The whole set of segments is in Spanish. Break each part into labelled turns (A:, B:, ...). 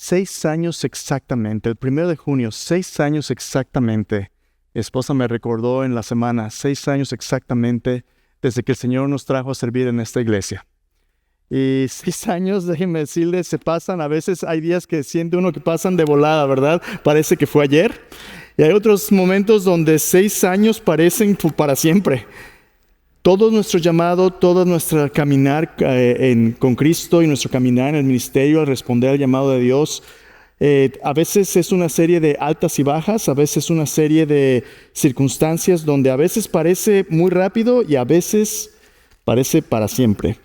A: 6 años exactamente, el 1 de junio, 6 años exactamente. Mi esposa me recordó en la semana, 6 años exactamente desde que el Señor nos trajo a servir en esta iglesia. Y 6 años, déjenme decirles, se pasan. A veces hay días que siente uno que pasan de volada, ¿verdad? Parece que fue ayer. Y hay otros momentos donde 6 años parecen para siempre. Todo nuestro llamado, todo nuestro caminar con Cristo y nuestro caminar en el ministerio al responder al llamado de Dios, a veces es una serie de altas y bajas, a veces una serie de circunstancias donde a veces parece muy rápido y a veces parece para siempre.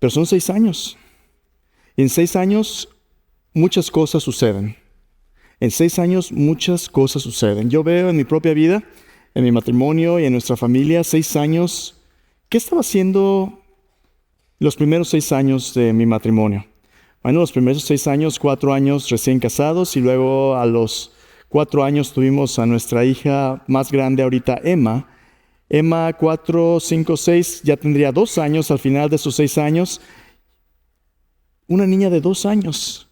A: Pero son 6 años. En 6 años muchas cosas suceden. En 6 años muchas cosas suceden. Yo veo en mi propia vida, en mi matrimonio y en nuestra familia, 6 años. ¿Qué estaba haciendo los primeros 6 años de mi matrimonio? Bueno, los primeros 6 años, 4 años recién casados, y luego a los 4 años tuvimos a nuestra hija más grande ahorita, Emma. Emma, 4, 5, 6, ya tendría 2 años al final de esos 6 años. Una niña de 2 años.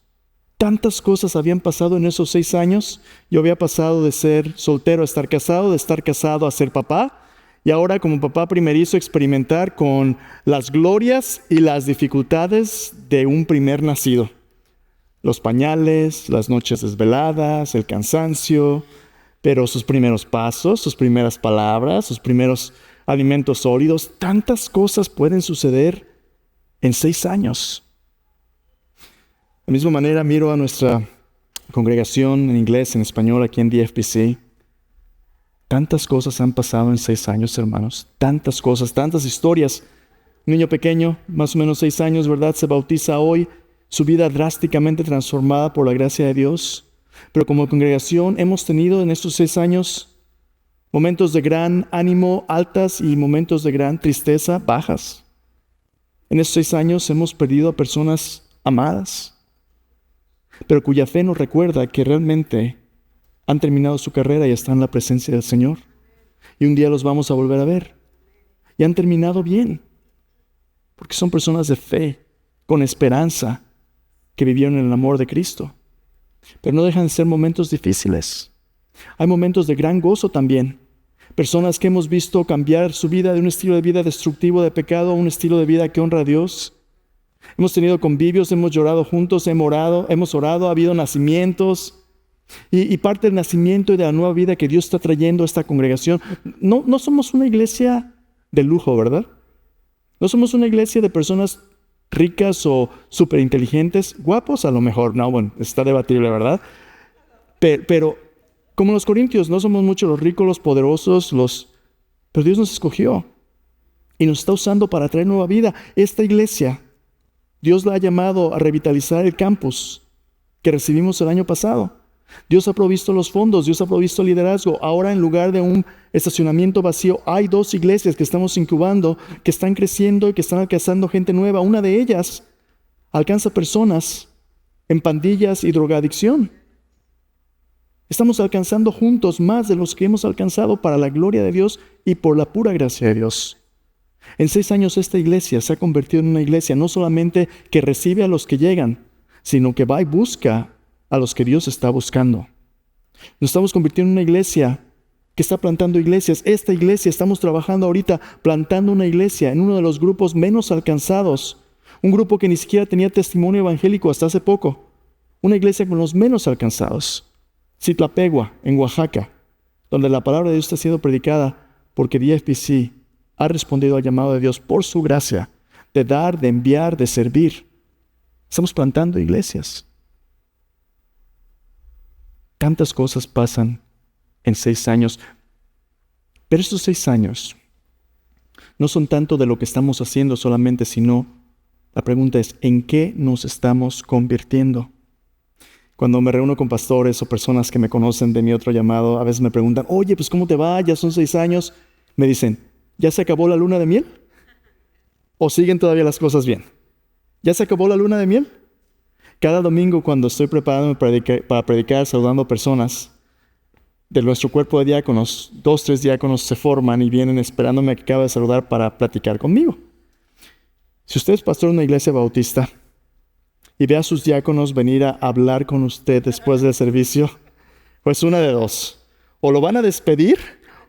A: Tantas cosas habían pasado en esos 6 años. Yo había pasado de ser soltero a estar casado, de estar casado a ser papá. Y ahora como papá primerizo experimentar con las glorias y las dificultades de un primer nacido. Los pañales, las noches desveladas, el cansancio, pero sus primeros pasos, sus primeras palabras, sus primeros alimentos sólidos. Tantas cosas pueden suceder en 6 años. De la misma manera miro a nuestra congregación en inglés, en español, aquí en DFPC. Tantas cosas han pasado en 6 años, hermanos. Tantas cosas, tantas historias. Un niño pequeño, más o menos 6 años, ¿verdad? Se bautiza hoy. Su vida drásticamente transformada por la gracia de Dios. Pero como congregación hemos tenido en estos 6 años momentos de gran ánimo, altas, y momentos de gran tristeza, bajas. En estos 6 años hemos perdido a personas amadas, pero cuya fe nos recuerda que realmente han terminado su carrera y están en la presencia del Señor. Y un día los vamos a volver a ver. Y han terminado bien, porque son personas de fe, con esperanza, que vivieron en el amor de Cristo. Pero no dejan de ser momentos difíciles. Hay momentos de gran gozo también. Personas que hemos visto cambiar su vida de un estilo de vida destructivo de pecado a un estilo de vida que honra a Dios. Hemos tenido convivios, hemos llorado juntos, hemos orado, ha habido nacimientos. Y parte del nacimiento y de la nueva vida que Dios está trayendo a esta congregación. No somos una iglesia de lujo, ¿verdad? No somos una iglesia de personas ricas o súper inteligentes, guapos a lo mejor. No, bueno, está debatible, ¿verdad? Pero como los corintios, no somos muchos los ricos, los poderosos, pero Dios nos escogió y nos está usando para traer nueva vida. Esta iglesia, Dios la ha llamado a revitalizar el campus que recibimos el año pasado. Dios ha provisto los fondos, Dios ha provisto liderazgo. Ahora, en lugar de un estacionamiento vacío, hay 2 iglesias que estamos incubando, que están creciendo y que están alcanzando gente nueva. Una de ellas alcanza personas en pandillas y drogadicción. Estamos alcanzando juntos más de los que hemos alcanzado para la gloria de Dios y por la pura gracia de Dios. En 6 años esta iglesia se ha convertido en una iglesia no solamente que recibe a los que llegan, sino que va y busca a los que Dios está buscando. Nos estamos convirtiendo en una iglesia que está plantando iglesias. Esta iglesia, estamos trabajando ahorita plantando una iglesia en uno de los grupos menos alcanzados. Un grupo que ni siquiera tenía testimonio evangélico hasta hace poco. Una iglesia con los menos alcanzados. Citlapegua, en Oaxaca, donde la palabra de Dios está siendo predicada porque DFPC ha respondido al llamado de Dios por su gracia de dar, de enviar, de servir. Estamos plantando iglesias. Tantas cosas pasan en 6 años. Pero estos 6 años no son tanto de lo que estamos haciendo solamente, sino la pregunta es, ¿en qué nos estamos convirtiendo? Cuando me reúno con pastores o personas que me conocen de mi otro llamado, a veces me preguntan, oye, pues ¿cómo te va? Ya son 6 años. Me dicen, ¿ya se acabó la luna de miel? ¿O siguen todavía las cosas bien? ¿Ya se acabó la luna de miel? Cada domingo cuando estoy preparándome para predicar, saludando personas de nuestro cuerpo de diáconos, 2, 3 diáconos se forman y vienen esperándome a que acabe de saludar para platicar conmigo. Si usted es pastor de una iglesia bautista y ve a sus diáconos venir a hablar con usted después del servicio, pues una de dos. O lo van a despedir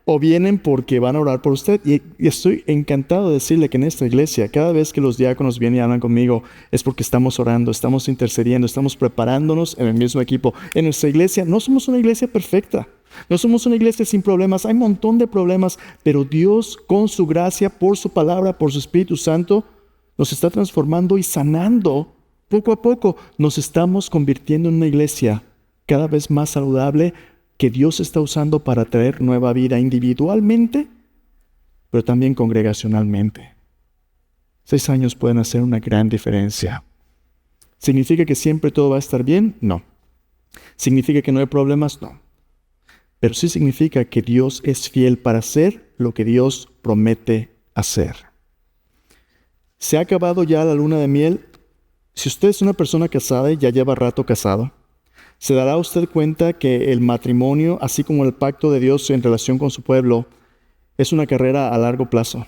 A: o vienen porque van a orar por usted. Y estoy encantado de decirle que en esta iglesia, cada vez que los diáconos vienen y hablan conmigo, es porque estamos orando, estamos intercediendo, estamos preparándonos en el mismo equipo. En nuestra iglesia no somos una iglesia perfecta. No somos una iglesia sin problemas, hay un montón de problemas, pero Dios con su gracia, por su palabra, por su Espíritu Santo, nos está transformando y sanando. Poco a poco nos estamos convirtiendo en una iglesia cada vez más saludable que Dios está usando para traer nueva vida individualmente, pero también congregacionalmente. 6 años pueden hacer una gran diferencia. ¿Significa que siempre todo va a estar bien? No. ¿Significa que no hay problemas? No. Pero sí significa que Dios es fiel para hacer lo que Dios promete hacer. ¿Se ha acabado ya la luna de miel? Si usted es una persona casada y ya lleva rato casado, se dará usted cuenta que el matrimonio, así como el pacto de Dios en relación con su pueblo, es una carrera a largo plazo.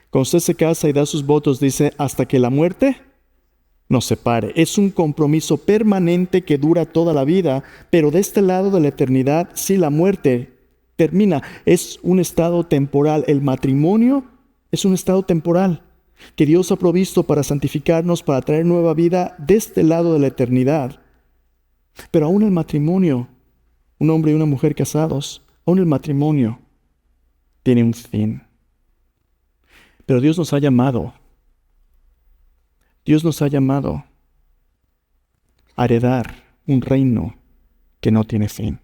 A: Cuando usted se casa y da sus votos, dice, hasta que la muerte nos separe. Es un compromiso permanente que dura toda la vida, pero de este lado de la eternidad, si la muerte termina, es un estado temporal. El matrimonio es un estado temporal que Dios ha provisto para santificarnos, para traer nueva vida de este lado de la eternidad. Pero aún el matrimonio, un hombre y una mujer casados, aún el matrimonio tiene un fin. Pero Dios nos ha llamado a heredar un reino que no tiene fin.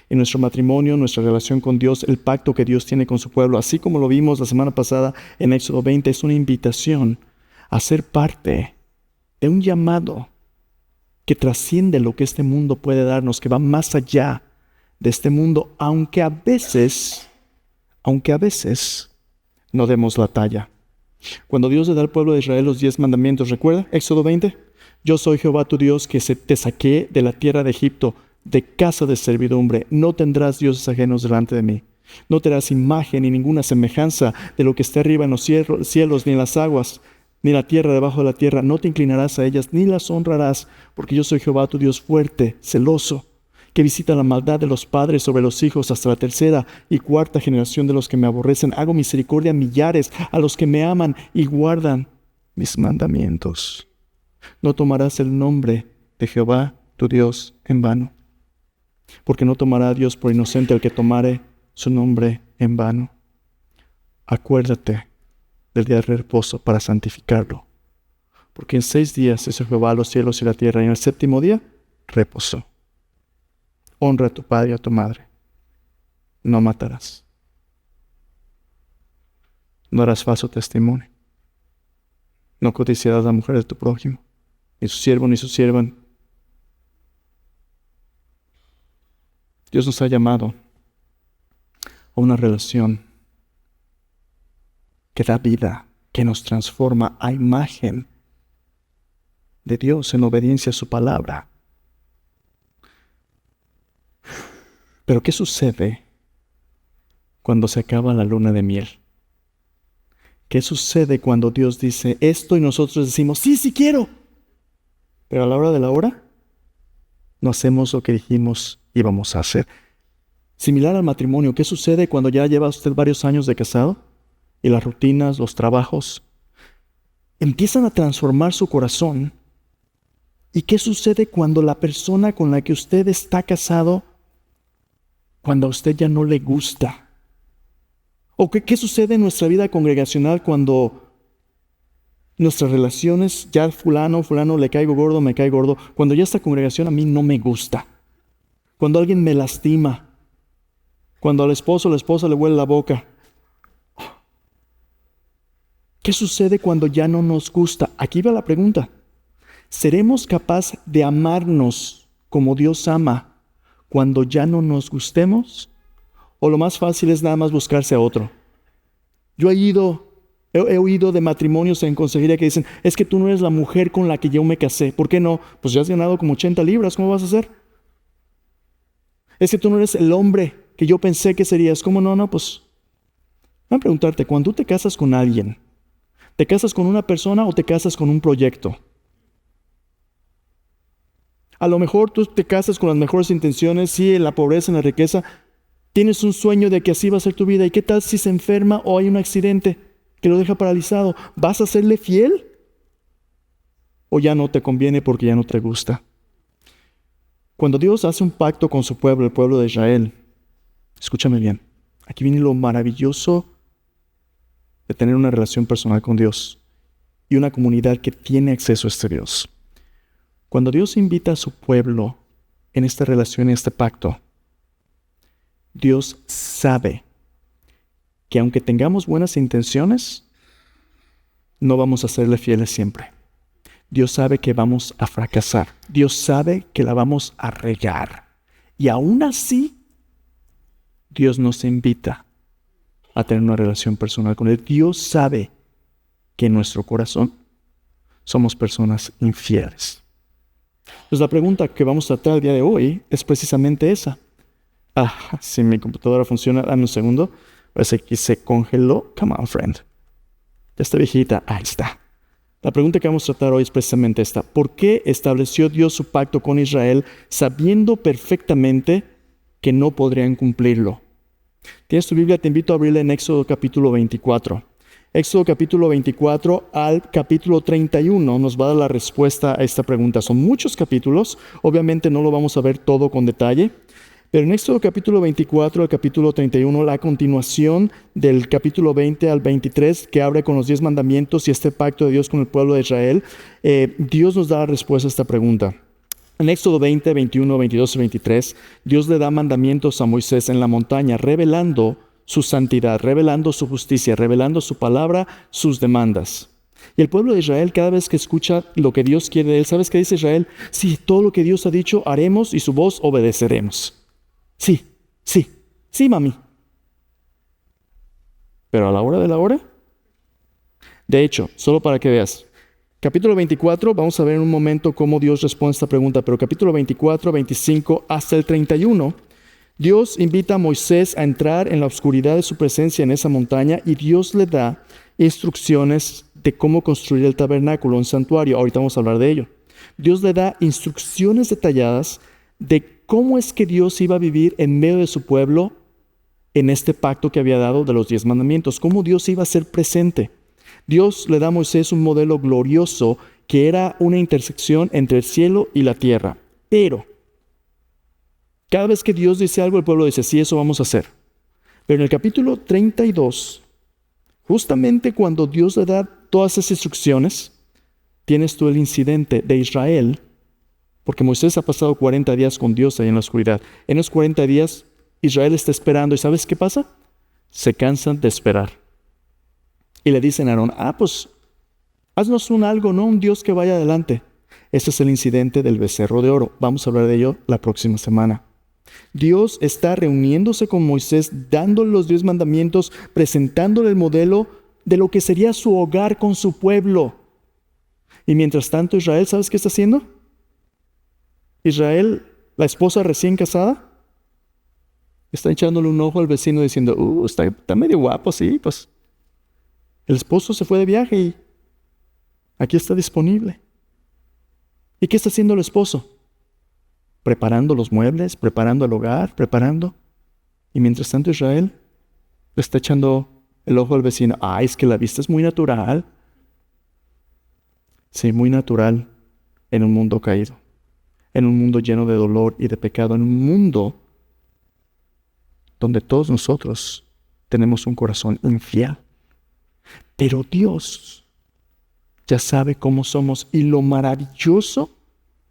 A: En nuestro matrimonio, nuestra relación con Dios, el pacto que Dios tiene con su pueblo, así como lo vimos la semana pasada en Éxodo 20, es una invitación a ser parte de un llamado que trasciende lo que este mundo puede darnos, que va más allá de este mundo, aunque a veces no demos la talla. Cuando Dios le da al pueblo de Israel los 10 mandamientos, ¿recuerda? Éxodo 20. Yo soy Jehová tu Dios que te saqué de la tierra de Egipto, de casa de servidumbre. No tendrás dioses ajenos delante de mí. No te harás imagen ni ninguna semejanza de lo que esté arriba en los cielos, ni en las aguas, ni en la tierra debajo de la tierra. No te inclinarás a ellas, ni las honrarás, porque yo soy Jehová tu Dios fuerte, celoso, que visita la maldad de los padres sobre los hijos hasta la 3ª y 4ª generación de los que me aborrecen. Hago misericordia a millares, a los que me aman y guardan mis mandamientos. No tomarás el nombre de Jehová tu Dios en vano, porque no tomará a Dios por inocente el que tomare su nombre en vano. Acuérdate del día de reposo para santificarlo, porque en 6 días hizo Jehová los cielos y la tierra, y en el 7º día reposó. Honra a tu padre y a tu madre. No matarás. No harás falso testimonio. No codiciarás a la mujer de tu prójimo, ni su siervo ni su sierva. Dios nos ha llamado a una relación que da vida, que nos transforma a imagen de Dios en obediencia a su palabra. Pero ¿qué sucede cuando se acaba la luna de miel? ¿Qué sucede cuando Dios dice esto y nosotros decimos, sí, sí quiero? Pero a la hora de la hora, no hacemos lo que dijimos íbamos a hacer. Similar al matrimonio, ¿qué sucede cuando ya lleva usted varios años de casado? Y las rutinas, los trabajos, empiezan a transformar su corazón. ¿Y qué sucede cuando la persona con la que usted está casado, cuando a usted ya no le gusta? ¿O qué sucede en nuestra vida congregacional cuando nuestras relaciones, ya fulano le caigo gordo, me cae gordo, cuando ya esta congregación a mí no me gusta? Cuando alguien me lastima, cuando al esposo o la esposa le huele la boca. ¿Qué sucede cuando ya no nos gusta? Aquí va la pregunta. ¿Seremos capaces de amarnos como Dios ama cuando ya no nos gustemos? ¿O lo más fácil es nada más buscarse a otro? Yo he oído de matrimonios en consejería que dicen, es que tú no eres la mujer con la que yo me casé. ¿Por qué no? Pues ya has ganado como 80 libras, ¿cómo vas a hacer? Es que tú no eres el hombre que yo pensé que serías. ¿Cómo no? No, pues, voy a preguntarte, cuando tú te casas con alguien, ¿te casas con una persona o te casas con un proyecto? A lo mejor tú te casas con las mejores intenciones, sí, en la pobreza, en la riqueza. Tienes un sueño de que así va a ser tu vida. ¿Y qué tal si se enferma o hay un accidente que lo deja paralizado? ¿Vas a serle fiel? ¿O ya no te conviene porque ya no te gusta? Cuando Dios hace un pacto con su pueblo, el pueblo de Israel, escúchame bien, aquí viene lo maravilloso de tener una relación personal con Dios y una comunidad que tiene acceso a este Dios. Cuando Dios invita a su pueblo en esta relación, en este pacto, Dios sabe que aunque tengamos buenas intenciones, no vamos a serle fieles siempre. Dios sabe que vamos a fracasar. Dios sabe que la vamos a regar. Y aún así, Dios nos invita a tener una relación personal con Él. Dios sabe que en nuestro corazón somos personas infieles. Entonces la pregunta que vamos a tratar el día de hoy es precisamente esa. Si mi computadora funciona, dame un segundo. Parece que se congeló. Come on, friend. Ya está viejita. Ahí está. La pregunta que vamos a tratar hoy es precisamente esta. ¿Por qué estableció Dios su pacto con Israel sabiendo perfectamente que no podrían cumplirlo? ¿Tienes tu Biblia? Te invito a abrirla en Éxodo capítulo 24. Éxodo capítulo 24 al capítulo 31 nos va a dar la respuesta a esta pregunta. Son muchos capítulos. Obviamente no lo vamos a ver todo con detalle. Pero en Éxodo capítulo 24 al capítulo 31, la continuación del capítulo 20 al 23, que abre con los 10 mandamientos y este pacto de Dios con el pueblo de Israel, Dios nos da la respuesta a esta pregunta. En Éxodo 20, 21, 22 y 23, Dios le da mandamientos a Moisés en la montaña, revelando su santidad, revelando su justicia, revelando su palabra, sus demandas. Y el pueblo de Israel, cada vez que escucha lo que Dios quiere de él, ¿sabes qué dice Israel? Sí, todo lo que Dios ha dicho haremos y su voz obedeceremos. Sí, mami. Pero a la hora de la hora, de hecho, solo para que veas, capítulo 24, vamos a ver en un momento cómo Dios responde a esta pregunta, pero capítulo 24, 25 hasta el 31, Dios invita a Moisés a entrar en la oscuridad de su presencia en esa montaña y Dios le da instrucciones de cómo construir el tabernáculo, un santuario. Ahorita vamos a hablar de ello. Dios le da instrucciones detalladas de cómo es que Dios iba a vivir en medio de su pueblo en este pacto que había dado de los 10 mandamientos, cómo Dios iba a ser presente. Dios le da a Moisés un modelo glorioso que era una intersección entre el cielo y la tierra. Pero cada vez que Dios dice algo, el pueblo dice, sí, eso vamos a hacer. Pero en el capítulo 32, justamente cuando Dios le da todas esas instrucciones, tienes tú el incidente de Israel, porque Moisés ha pasado 40 días con Dios ahí en la oscuridad. En los 40 días, Israel está esperando. ¿Y sabes qué pasa? Se cansan de esperar. Y le dicen a Aarón, pues, haznos algo, no un Dios que vaya adelante. Ese es el incidente del becerro de oro. Vamos a hablar de ello la próxima semana. Dios está reuniéndose con Moisés, dándole los 10 mandamientos, presentándole el modelo de lo que sería su hogar con su pueblo. Y mientras tanto, Israel, ¿sabes qué está haciendo? Israel, la esposa recién casada, está echándole un ojo al vecino diciendo, está medio guapo, sí, pues. El esposo se fue de viaje y aquí está disponible. ¿Y qué está haciendo el esposo? Preparando los muebles, preparando el hogar, preparando. Y mientras tanto Israel le está echando el ojo al vecino. Es que la vista es muy natural. Sí, muy natural en un mundo caído. En un mundo lleno de dolor y de pecado, en un mundo donde todos nosotros tenemos un corazón infiel. Pero Dios ya sabe cómo somos y lo maravilloso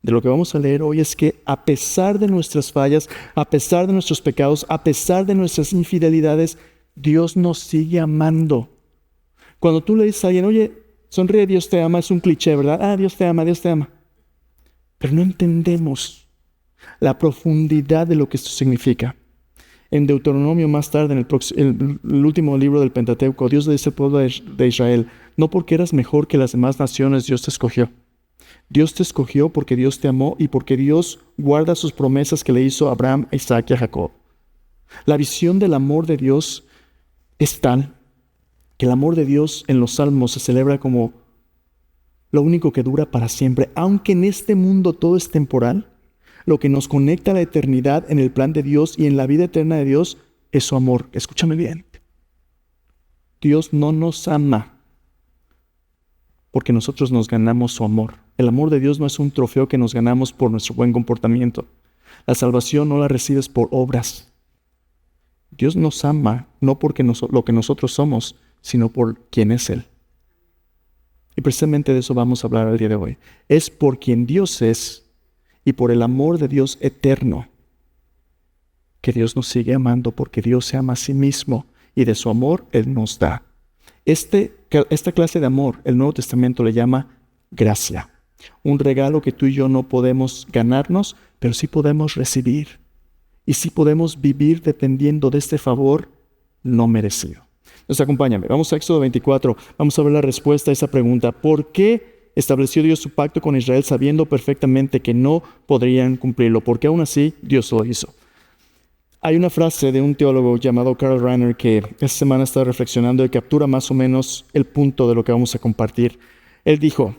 A: de lo que vamos a leer hoy es que a pesar de nuestras fallas, a pesar de nuestros pecados, a pesar de nuestras infidelidades, Dios nos sigue amando. Cuando tú le dices a alguien, oye, sonríe, Dios te ama, es un cliché, ¿verdad? Dios te ama, Dios te ama. Pero no entendemos la profundidad de lo que esto significa. En Deuteronomio más tarde, en el último libro del Pentateuco, Dios le dice al pueblo de Israel, no porque eras mejor que las demás naciones, Dios te escogió. Dios te escogió porque Dios te amó y porque Dios guarda sus promesas que le hizo a Abraham, a Isaac y a Jacob. La visión del amor de Dios es tal que el amor de Dios en los Salmos se celebra como lo único que dura para siempre. Aunque en este mundo todo es temporal, Lo que nos conecta a la eternidad en el plan de Dios y en la vida eterna de Dios es su amor. Escúchame bien. Dios no nos ama porque nosotros nos ganamos su amor. El amor de Dios no es un trofeo que nos ganamos por nuestro buen comportamiento. La salvación no la recibes por obras. Dios nos ama no porque lo que nosotros somos, sino por quien es Él. Y precisamente de eso vamos a hablar el día de hoy. Es por quien Dios es y por el amor de Dios eterno que Dios nos sigue amando, porque Dios se ama a sí mismo y de su amor Él nos da. Esta clase de amor, el Nuevo Testamento le llama gracia. Un regalo que tú y yo no podemos ganarnos, pero sí podemos recibir. Y sí podemos vivir dependiendo de este favor no merecido. Entonces acompáñame, vamos a Éxodo 24, vamos a ver la respuesta a esa pregunta. ¿Por qué estableció Dios su pacto con Israel sabiendo perfectamente que no podrían cumplirlo? Porque aún así Dios lo hizo. Hay una frase de un teólogo llamado Karl Rahner que esta semana estaba reflexionando y captura más o menos el punto de lo que vamos a compartir. Él dijo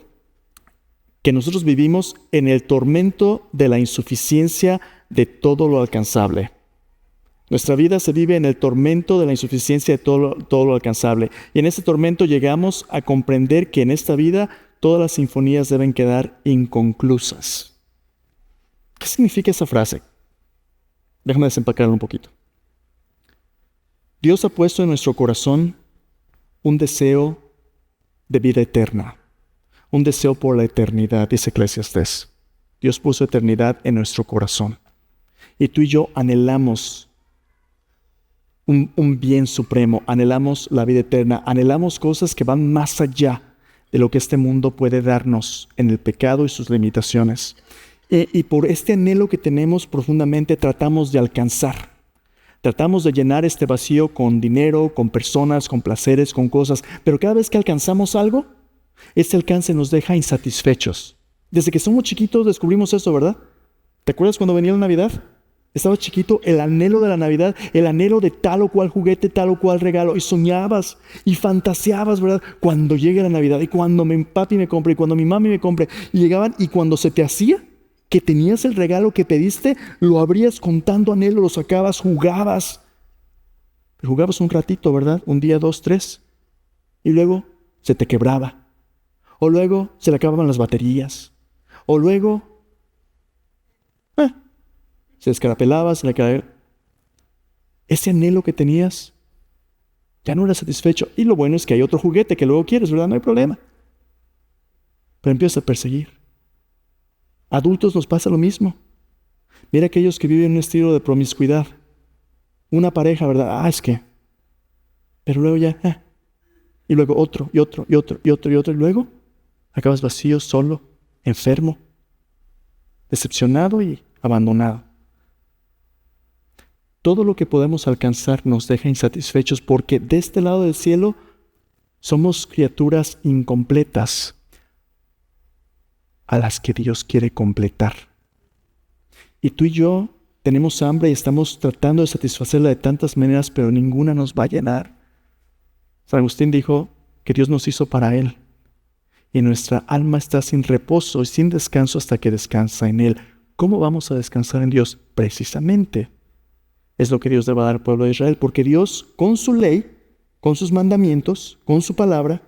A: que nosotros vivimos en el tormento de la insuficiencia de todo lo alcanzable. Nuestra vida se vive en el tormento de la insuficiencia de todo lo alcanzable. Y en ese tormento llegamos a comprender que en esta vida todas las sinfonías deben quedar inconclusas. ¿Qué significa esa frase? Déjame desempacarlo un poquito. Dios ha puesto en nuestro corazón un deseo de vida eterna, un deseo por la eternidad, dice Eclesiastés. Dios puso eternidad en nuestro corazón. Y tú y yo anhelamos un bien supremo, anhelamos la vida eterna, anhelamos cosas que van más allá de lo que este mundo puede darnos en el pecado y sus limitaciones. Y por este anhelo que tenemos profundamente tratamos de alcanzar. Tratamos de llenar este vacío con dinero, con personas, con placeres, con cosas. Pero cada vez que alcanzamos algo, ese alcance nos deja insatisfechos. Desde que somos chiquitos descubrimos eso, ¿verdad? ¿Te acuerdas cuando venía la Navidad? Estaba chiquito, el anhelo de la Navidad, el anhelo de tal o cual juguete, tal o cual regalo. Y soñabas y fantaseabas, ¿verdad? Cuando llegue la Navidad y cuando mi papi me compre y cuando mi mami me compre. Y llegaban y cuando se te hacía que tenías el regalo que pediste, lo abrías con tanto anhelo, lo sacabas, jugabas. Pero jugabas un ratito, ¿verdad? Un día, 2, 3. Y luego se te quebraba. O luego se le acababan las baterías. O luego se descarapelaba, se le caía. Ese anhelo que tenías ya no era satisfecho. Y lo bueno es que hay otro juguete que luego quieres, ¿verdad? No hay problema. Pero empiezas a perseguir. Adultos nos pasa lo mismo. Mira aquellos que viven un estilo de promiscuidad. Una pareja, ¿verdad? Es que. Pero luego ya. Y luego otro, y otro, y otro, y otro, y otro. Y luego acabas vacío, solo, enfermo, decepcionado y abandonado. Todo lo que podemos alcanzar nos deja insatisfechos porque de este lado del cielo somos criaturas incompletas a las que Dios quiere completar. Y tú y yo tenemos hambre y estamos tratando de satisfacerla de tantas maneras, pero ninguna nos va a llenar. San Agustín dijo que Dios nos hizo para Él. Y nuestra alma está sin reposo y sin descanso hasta que descansa en Él. ¿Cómo vamos a descansar en Dios? Precisamente es lo que Dios le va a dar al pueblo de Israel, porque Dios, con su ley, con sus mandamientos, con su palabra,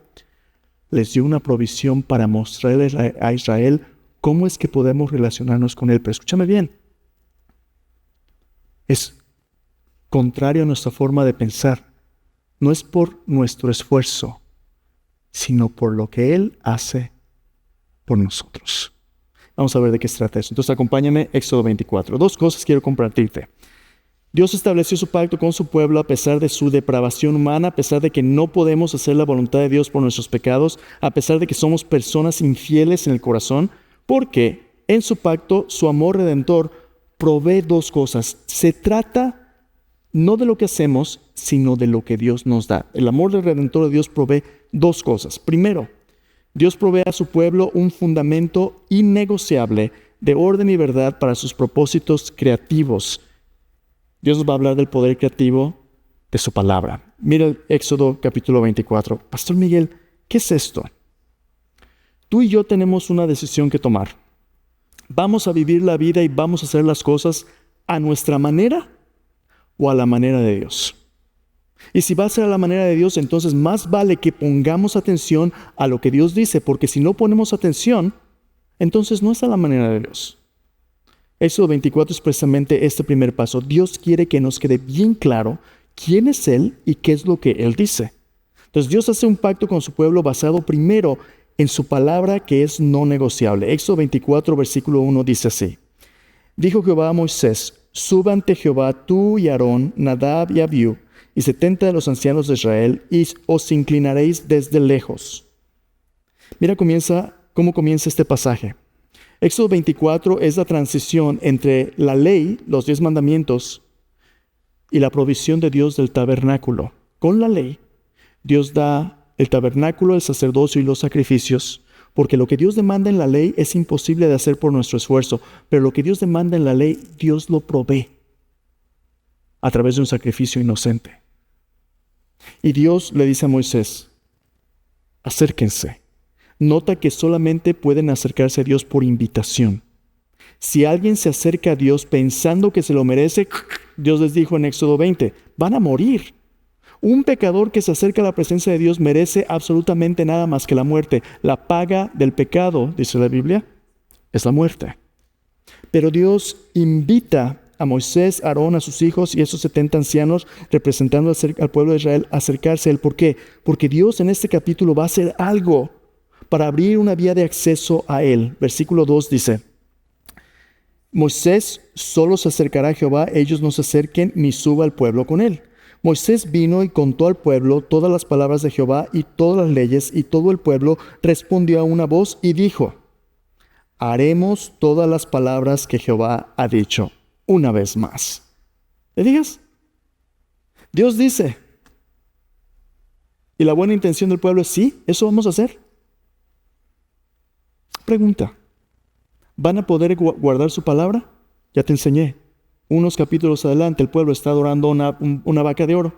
A: les dio una provisión para mostrarle a Israel cómo es que podemos relacionarnos con Él. Pero escúchame bien, es contrario a nuestra forma de pensar. No es por nuestro esfuerzo, sino por lo que Él hace por nosotros. Vamos a ver de qué se trata eso. Entonces acompáñame, Éxodo 24. 2 cosas quiero compartirte. Dios estableció su pacto con su pueblo a pesar de su depravación humana, a pesar de que no podemos hacer la voluntad de Dios por nuestros pecados, a pesar de que somos personas infieles en el corazón, porque en su pacto su amor redentor provee 2 cosas. Se trata no de lo que hacemos, sino de lo que Dios nos da. El amor del redentor de Dios provee 2 cosas. Primero, Dios provee a su pueblo un fundamento innegociable de orden y verdad para sus propósitos creativos. Dios nos va a hablar del poder creativo de su palabra. Mira el Éxodo capítulo 24. Pastor Miguel, ¿qué es esto? Tú y yo tenemos una decisión que tomar. ¿Vamos a vivir la vida y vamos a hacer las cosas a nuestra manera o a la manera de Dios? Y si va a ser a la manera de Dios, entonces más vale que pongamos atención a lo que Dios dice, porque si no ponemos atención, entonces no es a la manera de Dios. Éxodo 24 es precisamente este primer paso. Dios quiere que nos quede bien claro quién es Él y qué es lo que Él dice. Entonces Dios hace un pacto con su pueblo basado primero en su palabra, que es no negociable. Éxodo 24, versículo 1 dice así: Dijo Jehová a Moisés: Suba ante Jehová tú y Aarón, Nadab y Abiú, y 70 de los ancianos de Israel, y os inclinaréis desde lejos. Mira cómo comienza este pasaje. Éxodo 24 es la transición entre la ley, los 10 mandamientos, y la provisión de Dios del tabernáculo. Con la ley, Dios da el tabernáculo, el sacerdocio y los sacrificios, porque lo que Dios demanda en la ley es imposible de hacer por nuestro esfuerzo, pero lo que Dios demanda en la ley, Dios lo provee a través de un sacrificio inocente. Y Dios le dice a Moisés: acérquense. Nota que solamente pueden acercarse a Dios por invitación. Si alguien se acerca a Dios pensando que se lo merece, Dios les dijo en Éxodo 20, van a morir. Un pecador que se acerca a la presencia de Dios merece absolutamente nada más que la muerte. La paga del pecado, dice la Biblia, es la muerte. Pero Dios invita a Moisés, a Aarón, a sus hijos y a esos 70 ancianos representando al pueblo de Israel a acercarse a Él. ¿Por qué? Porque Dios en este capítulo va a hacer algo para abrir una vía de acceso a Él. Versículo 2 dice: Moisés solo se acercará a Jehová, ellos no se acerquen ni suba el pueblo con él. Moisés vino y contó al pueblo todas las palabras de Jehová y todas las leyes, y todo el pueblo respondió a una voz y dijo: haremos todas las palabras que Jehová ha dicho una vez más. ¿Le digas? Dios dice. Y la buena intención del pueblo es: sí, eso vamos a hacer. Pregunta: ¿van a poder guardar su palabra? Ya te enseñé. Unos capítulos adelante el pueblo está adorando una vaca de oro.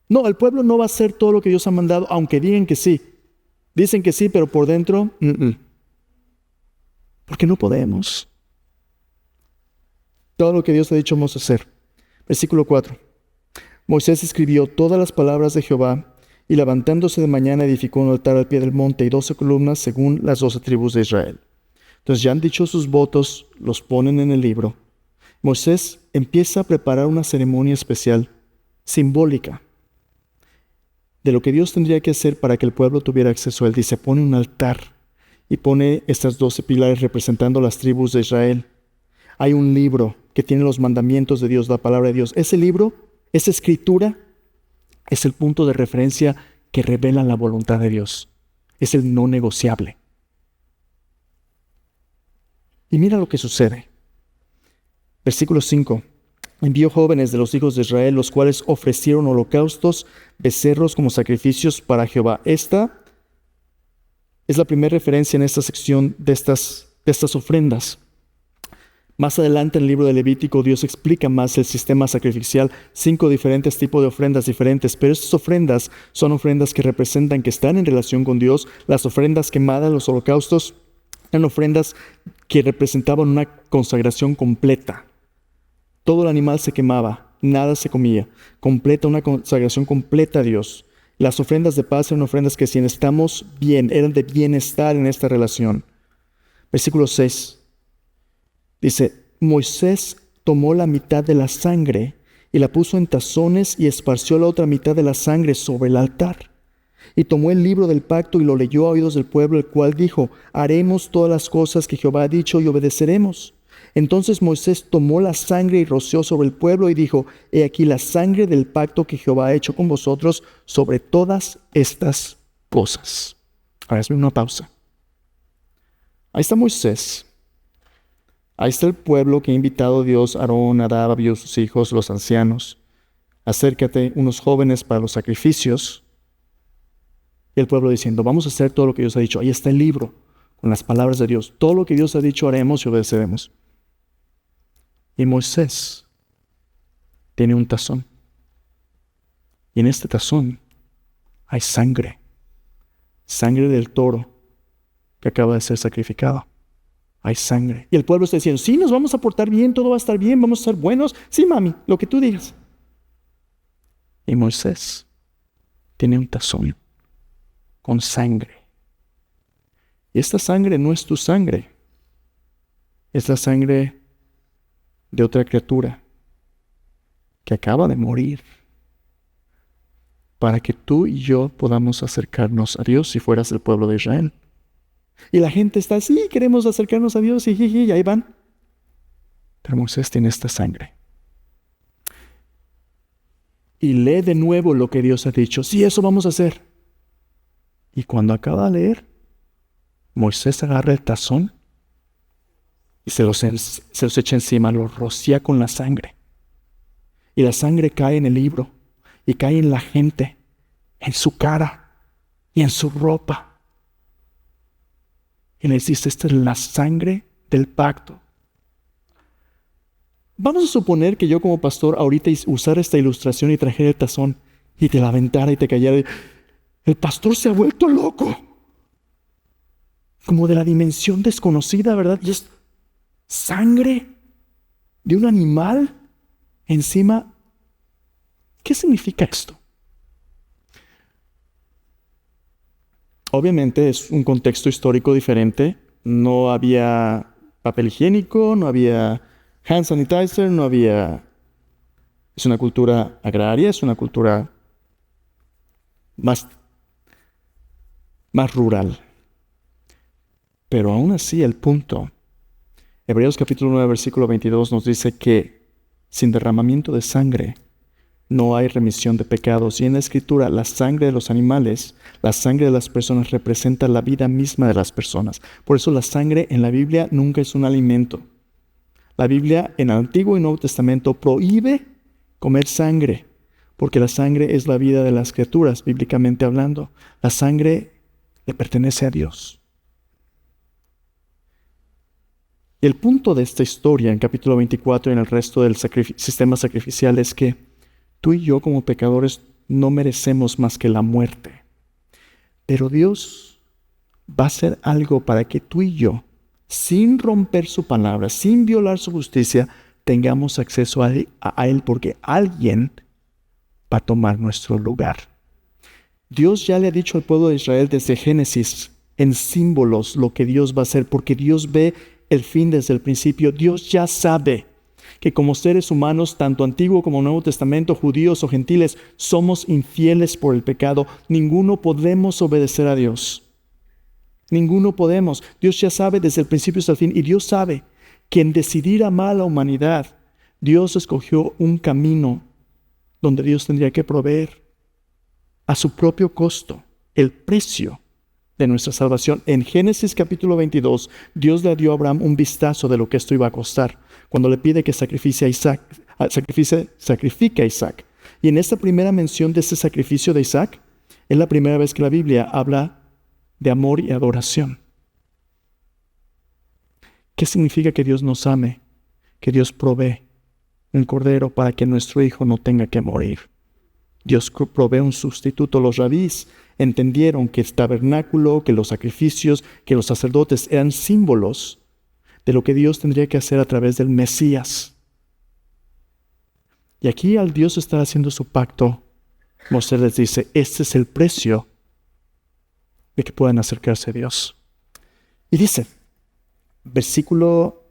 A: No, el pueblo no va a hacer todo lo que Dios ha mandado, aunque digan que sí. Dicen que sí, pero por dentro, porque no podemos. Todo lo que Dios ha dicho vamos a hacer. Versículo 4. Moisés escribió todas las palabras de Jehová, y levantándose de mañana edificó un altar al pie del monte y 12 columnas según las 12 tribus de Israel. Entonces ya han dicho sus votos, los ponen en el libro. Moisés empieza a preparar una ceremonia especial, simbólica, de lo que Dios tendría que hacer para que el pueblo tuviera acceso a él. Dice: pone un altar y pone estas 12 pilares representando las tribus de Israel. Hay un libro que tiene los mandamientos de Dios, la palabra de Dios. Ese libro, esa escritura, es el punto de referencia que revela la voluntad de Dios. Es el no negociable. Y mira lo que sucede. Versículo 5. Envió jóvenes de los hijos de Israel, los cuales ofrecieron holocaustos, becerros como sacrificios para Jehová. Esta es la primera referencia en esta sección de estas ofrendas. Más adelante en el libro de Levítico, Dios explica más el sistema sacrificial, 5 diferentes tipos de ofrendas diferentes, pero estas ofrendas son ofrendas que representan que están en relación con Dios. Las ofrendas quemadas, los holocaustos, eran ofrendas que representaban una consagración completa. Todo el animal se quemaba, nada se comía, completa, una consagración completa a Dios. Las ofrendas de paz eran ofrendas que si estamos bien, eran de bienestar en esta relación. Versículo 6. Dice: Moisés tomó la mitad de la sangre y la puso en tazones y esparció la otra mitad de la sangre sobre el altar. Y tomó el libro del pacto y lo leyó a oídos del pueblo, el cual dijo: haremos todas las cosas que Jehová ha dicho y obedeceremos. Entonces Moisés tomó la sangre y roció sobre el pueblo y dijo: he aquí la sangre del pacto que Jehová ha hecho con vosotros sobre todas estas cosas. Ahora hazme una pausa. Ahí está Moisés. Ahí está el pueblo que ha invitado a Dios, Aarón, Nadab, Abiú, sus hijos, los ancianos. Acércate, unos jóvenes para los sacrificios. Y el pueblo diciendo: vamos a hacer todo lo que Dios ha dicho. Ahí está el libro, con las palabras de Dios. Todo lo que Dios ha dicho haremos y obedeceremos. Y Moisés tiene un tazón. Y en este tazón hay sangre. Sangre del toro que acaba de ser sacrificado. hay sangre. Y el pueblo está diciendo, sí, nos vamos a portar bien, todo va a estar bien, vamos a ser buenos. Sí, mami, lo que tú digas. Y Moisés tiene un tazón con sangre. Y esta sangre no es tu sangre. Es la sangre de otra criatura que acaba de morir, para que tú y yo podamos acercarnos a Dios si fueras el pueblo de Israel. Y la gente está así, queremos acercarnos a Dios y ahí van. Pero Moisés tiene esta sangre. Y lee de nuevo lo que Dios ha dicho. Sí, eso vamos a hacer. Y cuando acaba de leer, Moisés agarra el tazón y se los echa encima, los rocía con la sangre. Y la sangre cae en el libro y cae en la gente, en su cara y en su ropa. Y les dice, esta es la sangre del pacto. Vamos a suponer que yo como pastor ahorita usara esta ilustración y trajera el tazón y te la aventara y te cayera. El pastor se ha vuelto loco. Como de la dimensión desconocida, ¿verdad? Y es sangre de un animal encima. ¿Qué significa esto? Obviamente es un contexto histórico diferente. No había papel higiénico, no había hand sanitizer, no había... Es una cultura agraria, es una cultura más rural. Pero aún así el punto, Hebreos capítulo 9, versículo 22 nos dice que sin derramamiento de sangre no hay remisión de pecados. Y en la Escritura, la sangre de los animales, la sangre de las personas representa la vida misma de las personas. Por eso la sangre en la Biblia nunca es un alimento. La Biblia en el Antiguo y Nuevo Testamento prohíbe comer sangre, porque la sangre es la vida de las criaturas, bíblicamente hablando. La sangre le pertenece a Dios. Y el punto de esta historia en capítulo 24 y en el resto del sistema sacrificial es que tú y yo como pecadores no merecemos más que la muerte. Pero Dios va a hacer algo para que tú y yo, sin romper su palabra, sin violar su justicia, tengamos acceso a Él porque alguien va a tomar nuestro lugar. Dios ya le ha dicho al pueblo de Israel desde Génesis, en símbolos, lo que Dios va a hacer, porque Dios ve el fin desde el principio. Dios ya sabe que como seres humanos, tanto Antiguo como Nuevo Testamento, judíos o gentiles, somos infieles por el pecado. Ninguno podemos obedecer a Dios. Ninguno podemos. Dios ya sabe desde el principio hasta el fin. Y Dios sabe que en decidir amar a la humanidad, Dios escogió un camino donde Dios tendría que proveer a su propio costo el precio de nuestra salvación. En Génesis capítulo 22, Dios le dio a Abraham un vistazo de lo que esto iba a costar, cuando le pide que sacrifique a Isaac. Y en esta primera mención de este sacrificio de Isaac, es la primera vez que la Biblia habla de amor y adoración. ¿Qué significa que Dios nos ame? Que Dios provee un cordero para que nuestro hijo no tenga que morir. Dios provee un sustituto. Los rabís entendieron que el tabernáculo, que los sacrificios, que los sacerdotes eran símbolos de lo que Dios tendría que hacer a través del Mesías. Y aquí al Dios estar haciendo su pacto, Moisés les dice, este es el precio de que puedan acercarse a Dios. Y dice, versículo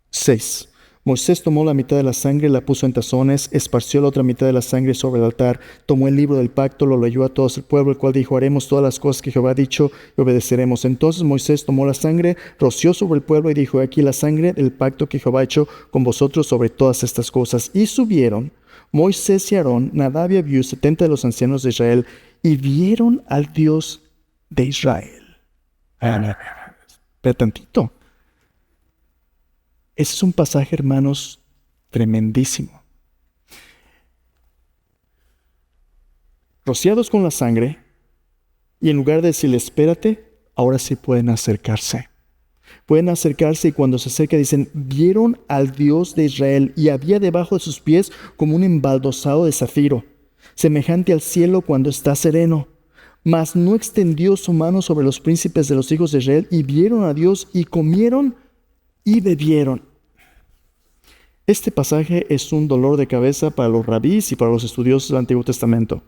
A: 6, Moisés tomó la mitad de la sangre, la puso en tazones, esparció la otra mitad de la sangre sobre el altar, tomó el libro del pacto, lo leyó a todo el pueblo, el cual dijo, haremos todas las cosas que Jehová ha dicho y obedeceremos. Entonces Moisés tomó la sangre, roció sobre el pueblo y dijo, aquí la sangre del pacto que Jehová ha hecho con vosotros sobre todas estas cosas. Y subieron Moisés y Aarón, Nadab y Abiú, 70 de los ancianos de Israel, y vieron al Dios de Israel. Espera tantito. Ese es un pasaje, hermanos, tremendísimo. Rociados con la sangre, y en lugar de decirle, espérate, ahora sí pueden acercarse. Pueden acercarse y cuando se acerca dicen, vieron al Dios de Israel y había debajo de sus pies como un embaldosado de zafiro, semejante al cielo cuando está sereno. Mas no extendió su mano sobre los príncipes de los hijos de Israel, y vieron a Dios, y comieron y bebieron. Este pasaje es un dolor de cabeza para los rabís y para los estudiosos del Antiguo Testamento.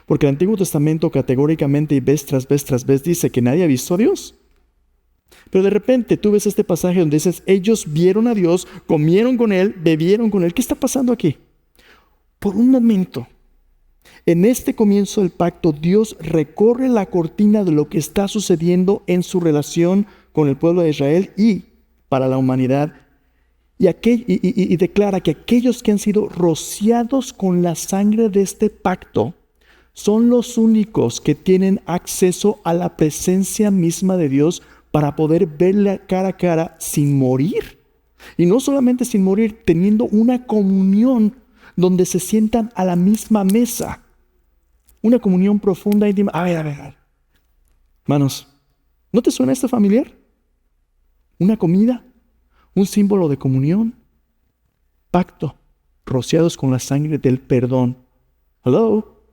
A: Porque el Antiguo Testamento categóricamente y vez tras vez dice que nadie ha visto a Dios. Pero de repente tú ves este pasaje donde dices, ellos vieron a Dios, comieron con Él, bebieron con Él. ¿Qué está pasando aquí? Por un momento, en este comienzo del pacto, Dios recorre la cortina de lo que está sucediendo en su relación con el pueblo de Israel y para la humanidad. Y declara que aquellos que han sido rociados con la sangre de este pacto son los únicos que tienen acceso a la presencia misma de Dios para poder verla cara a cara sin morir. Y no solamente sin morir, teniendo una comunión donde se sientan a la misma mesa. Una comunión profunda, íntima. A ver. Hermanos, ¿no te suena esto familiar? Una comida, un símbolo de comunión, pacto, rociados con la sangre del perdón. Hello.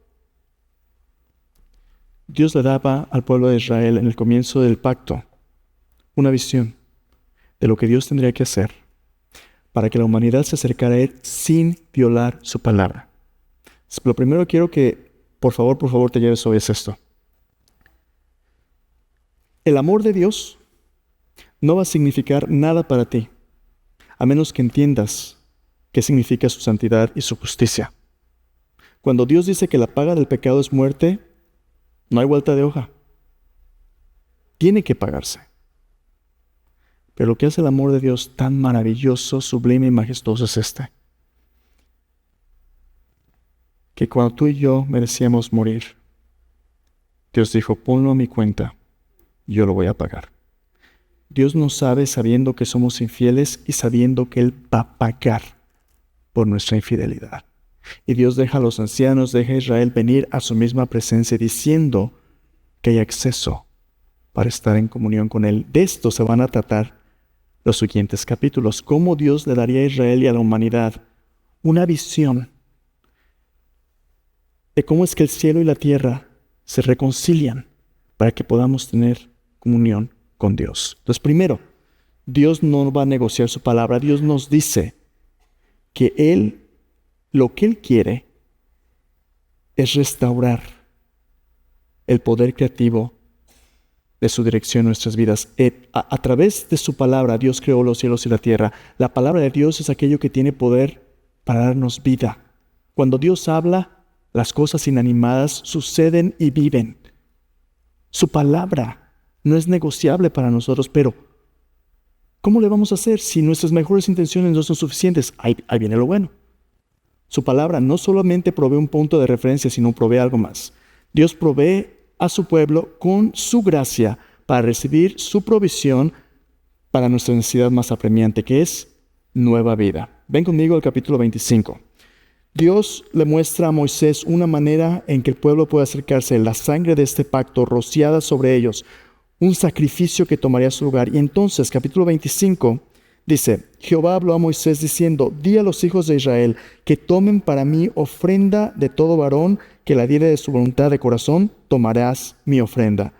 A: Dios le daba al pueblo de Israel en el comienzo del pacto una visión de lo que Dios tendría que hacer para que la humanidad se acercara a Él sin violar su palabra. Lo primero que quiero que, por favor, te lleves hoy es esto. El amor de Dios no va a significar nada para ti, a menos que entiendas qué significa su santidad y su justicia. Cuando Dios dice que la paga del pecado es muerte, no hay vuelta de hoja. Tiene que pagarse. Pero lo que hace el amor de Dios tan maravilloso, sublime y majestuoso es este. Que cuando tú y yo merecíamos morir, Dios dijo, ponlo a mi cuenta, yo lo voy a pagar. Dios nos sabe sabiendo que somos infieles y sabiendo que Él va a pagar por nuestra infidelidad. Y Dios deja a los ancianos, deja a Israel venir a su misma presencia diciendo que hay acceso para estar en comunión con Él. De esto se van a tratar los siguientes capítulos. Cómo Dios le daría a Israel y a la humanidad una visión de cómo es que el cielo y la tierra se reconcilian para que podamos tener comunión con Dios. Entonces, primero, Dios no va a negociar su palabra. Dios nos dice que lo que Él quiere es restaurar el poder creativo de su dirección en nuestras vidas. A través de su palabra, Dios creó los cielos y la tierra. La palabra de Dios es aquello que tiene poder para darnos vida. Cuando Dios habla, las cosas inanimadas suceden y viven. Su palabra no es negociable para nosotros, pero ¿cómo le vamos a hacer si nuestras mejores intenciones no son suficientes? Ahí viene lo bueno. Su palabra no solamente provee un punto de referencia, sino provee algo más. Dios provee a su pueblo con su gracia para recibir su provisión para nuestra necesidad más apremiante, que es nueva vida. Ven conmigo al capítulo 25. Dios le muestra a Moisés una manera en que el pueblo puede acercarse, la sangre de este pacto rociada sobre ellos, un sacrificio que tomaría su lugar. Y entonces, capítulo 25, dice, Jehová habló a Moisés diciendo, di a los hijos de Israel que tomen para mí ofrenda de todo varón que la diere de su voluntad de corazón, tomarás mi ofrenda.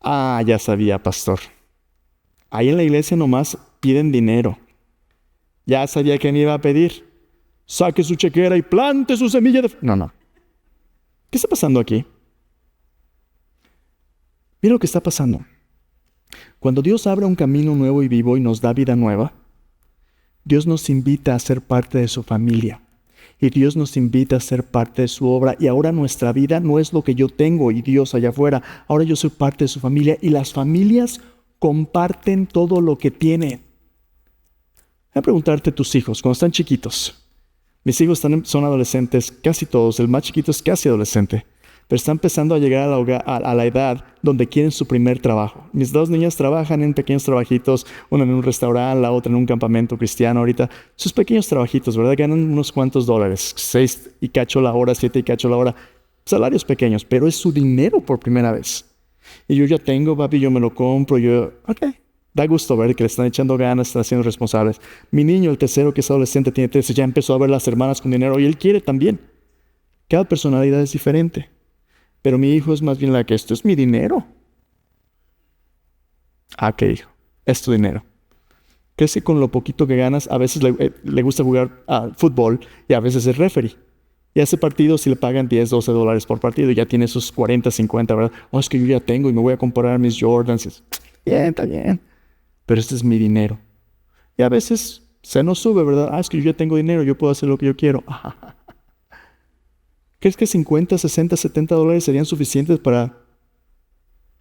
A: Ah, ya sabía, pastor. Ahí en la iglesia nomás piden dinero. Ya sabía que me iba a pedir. Saque su chequera y plante su semilla de... No. ¿Qué está pasando aquí? Mira lo que está pasando. Cuando Dios abre un camino nuevo y vivo y nos da vida nueva, Dios nos invita a ser parte de su familia. Y Dios nos invita a ser parte de su obra. Y ahora nuestra vida no es lo que yo tengo y Dios allá afuera. Ahora yo soy parte de su familia. Y las familias comparten todo lo que tienen. Voy a preguntarte a tus hijos, cuando están chiquitos. Mis hijos son adolescentes, casi todos. El más chiquito es casi adolescente. Pero está empezando a llegar a la edad donde quieren su primer trabajo. Mis dos niñas trabajan en pequeños trabajitos, una en un restaurante, la otra en un campamento cristiano ahorita. Sus pequeños trabajitos, ¿verdad? Ganan unos cuantos dólares, 6 y cacho la hora, 7 y cacho la hora. Salarios pequeños, pero es su dinero por primera vez. Y yo ya tengo, papi, yo me lo compro, ok. Da gusto ver que le están echando ganas, están siendo responsables. Mi niño, el tercero, que es adolescente, tiene 13, ya empezó a ver las hermanas con dinero y él quiere también. Cada personalidad es diferente. pero mi hijo es más bien la que esto es mi dinero. ¿Qué hijo? Es tu dinero. ¿Crees que con lo poquito que ganas, a veces le gusta jugar fútbol y a veces es referee? Y hace partido si le pagan 10, 12 dólares por partido y ya tiene sus 40, 50, ¿verdad? Es que yo ya tengo y me voy a comprar mis Jordans. Bien, está bien. Pero este es mi dinero. Y a veces se nos sube, ¿verdad? Es que yo ya tengo dinero, yo puedo hacer lo que yo quiero. ¿Crees que 50, 60, 70 dólares serían suficientes para